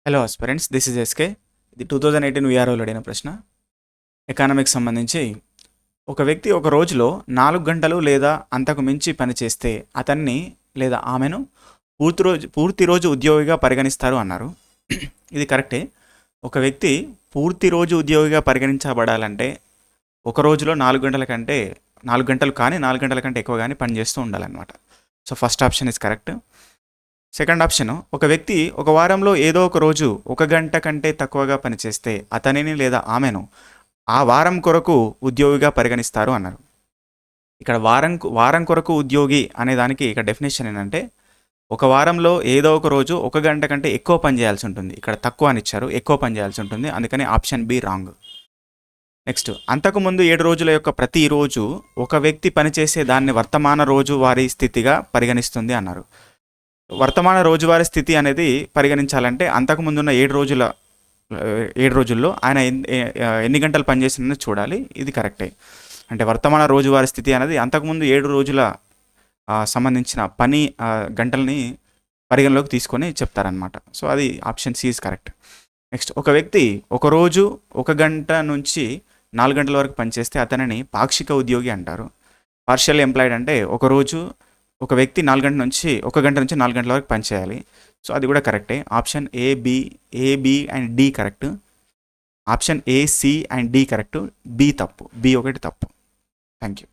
Hello aspirants, this is SK. ఇది 2018 విఆర్ఓలో అడిగిన ప్రశ్న. ఎకానమిక్స్ సంబంధించి ఒక వ్యక్తి ఒక రోజులో 4 గంటలు లేదా అంతకు మించి పనిచేస్తే అతన్ని లేదా ఆమెను పూర్తి రోజు ఉద్యోగిగా పరిగణిస్తారు అన్నారు. ఇది కరెక్టే. ఒక వ్యక్తి పూర్తి రోజు ఉద్యోగిగా పరిగణించబడాలంటే ఒక రోజులో 4 గంటల కంటే 4 గంటలు కానీ 4 గంటల కంటే ఎక్కువ కానీ పనిచేస్తూ ఉండాలన్నమాట. So first option is correct. Second option, ఒక వ్యక్తి ఒక వారంలో ఏదో ఒక రోజు 1 గంట కంటే తక్కువగా పనిచేస్తే అతనిని లేదా ఆమెను ఆ వారం కొరకు ఉద్యోగిగా పరిగణిస్తారు అన్నారు. ఇక్కడ వారం కొరకు ఉద్యోగి అనే దానికి ఇక్కడ డెఫినేషన్ ఏంటంటే ఒక వారంలో ఏదో ఒక రోజు 1 గంట కంటే ఎక్కువ పని చేయాల్సి ఉంటుంది. ఇక్కడ తక్కువ అని ఇచ్చారు, ఎక్కువ పని చేయాల్సి ఉంటుంది, అందుకని ఆప్షన్ బి రాంగ్. నెక్స్ట్, అంతకుముందు 7 రోజుల యొక్క ప్రతిరోజు ఒక వ్యక్తి పనిచేసే దాన్ని వర్తమాన రోజువారీ స్థితిగా పరిగణిస్తుంది అన్నారు. వర్తమాన రోజువారీ స్థితి అనేది పరిగణించాలంటే అంతకుముందున్న 7 రోజుల్లో ఆయన ఎన్ని గంటలు పనిచేసిందని చూడాలి. ఇది కరెక్టే. అంటే వర్తమాన రోజువారీ స్థితి అనేది అంతకుముందు 7 రోజుల సంబంధించిన పని గంటల్ని పరిగణలోకి తీసుకొని చెప్తారనమాట. సో అది option C is correct. Next, ఒక వ్యక్తి ఒక రోజు 1 గంట నుంచి 4 గంటల వరకు పనిచేస్తే అతనిని పాక్షిక ఉద్యోగి అంటారు. పార్షియల్ ఎంప్లాయిడ్ అంటే ఒక వ్యక్తి 1 గంట నుంచి 4 గంటల వరకు పనిచేయాలి. సో అది కూడా కరెక్టే. Option A B and D correct. Option A, C and D correct. B తప్పు. బి ఒకటి తప్పు. Thank you.